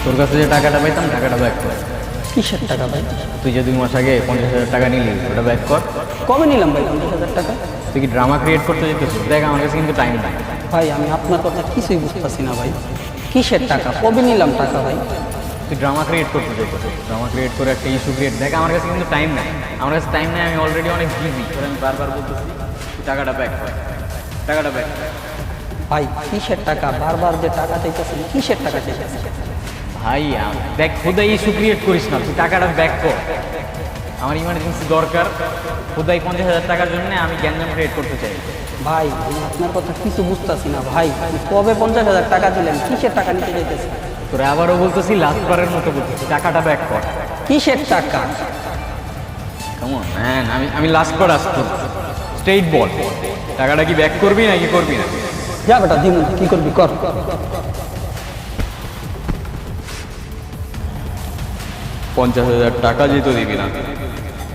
তোর কাছে যে টাকাটা পাইতাম টাকাটা ব্যাক কর। কিসের টাকা ভাই? তুই যে 2 মাস আগে 50,000 টাকা নিলি ওটা ব্যাক কর। কবে নিলাম ভাই 50,000 টাকা? তুই কি ড্রামা ক্রিয়েট করতে যেতেছিস? দেখ আমার কাছে কিন্তু টাইম নাই। ভাই আমি আপনার কথা কিছুই বুঝতেছি না ভাই। কিসের টাকা? কবে নিলাম টাকা ভাই? তুই ড্রামা ক্রিয়েট করতে যেতেছিস, ড্রামা ক্রিয়েট করে একটা ইস্যু ক্রিয়েট। দেখ আমার কাছে কিন্তু টাইম নাই, আমার কাছে টাইম নাই, আমি অলরেডি অনেক বিজি। তোর আমি বারবার বলতেছি তুই টাকাটা ব্যাক কর, টাকাটা ব্যাক কর। ভাই কিসের টাকা? বারবার যে টাকা চাইতেছেন, কিসের টাকা চাইতেছেন? ভাই দেখ খোদাই ইস্যু ক্রিয়েট করিস না, তুই টাকাটা ব্যাক কর। আমার ইমার্জেন্সি দরকার, খোদাই 50,000 টাকার জন্য আমি গ্যাঞ্জাম ক্রিয়েট করতে চাই। ভাই আমি আপনার কথা কিছু বুঝতেছি না ভাই। আপনি কবে 50,000 টাকা দিলেন? কিসের টাকা নিতে চাইতেছেন? তোরা আবারও বলতেছি, লাস্ট বারের মতো বলতেছি, টাকাটা ব্যাক কর। কিসের টাকা? কেমন ম্যান, আমি লাস্ট বার আসতো, স্ট্রেইট বল, টাকাটা কি ব্যাক করবি নাকি করবি না? যা বেটা দিমু, কি করবি কর। 50,000 টাকা যেত দিবি না,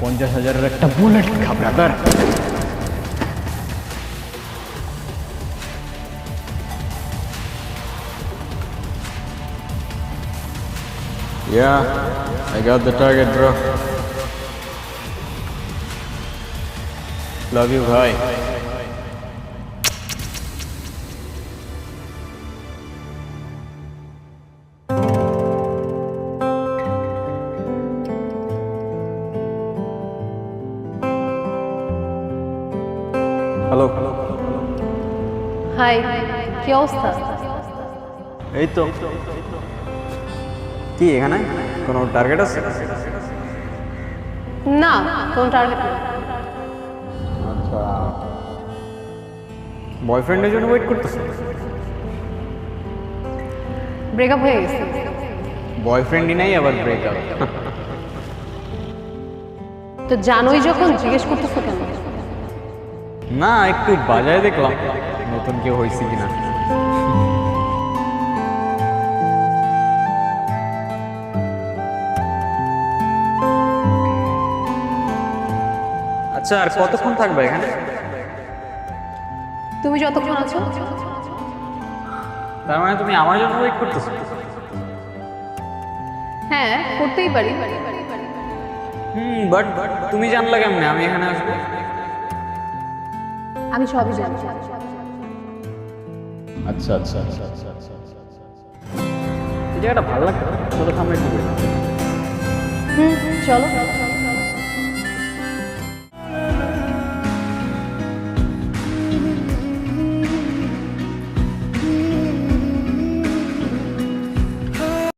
50,000-এর একটা বুলেট খা brother. Yeah, I got the target, bro. Love you, bhai. Hello, hi, কি অবস্থা? এই তো। কি এখানে কোনো টার্গেট আছে? না, কোন টার্গেট না। আচ্ছা, বয়ফ্রেন্ডের জন্য ওয়েট করতেছ? ব্রেকআপ হয়ে গেছে। বয়ফ্রেন্ডই নাই আবার ব্রেকআপ? তো জানোই যখন জিজ্ঞেস করতেছো কেন? না, একটু বাজায় দেখলাম নতুন কেউ হয়েছে কিনা। আচ্ছা, আর কতক্ষণ থাকবে এখানে? তুমি যতক্ষণ আছো। তার মানে তুমি আমার জন্য ওয়েট করতেছো? হ্যাঁ, করতেই পারি। বাট তুমি জানলা কেমনে আমি এখানে আসবো? আমি সবই জানি। আচ্ছা আচ্ছা আচ্ছা আচ্ছা আচ্ছা আচ্ছা। এই জায়গাটা ভালো লাগতো, তোর সামনে একটু বলি। চলো।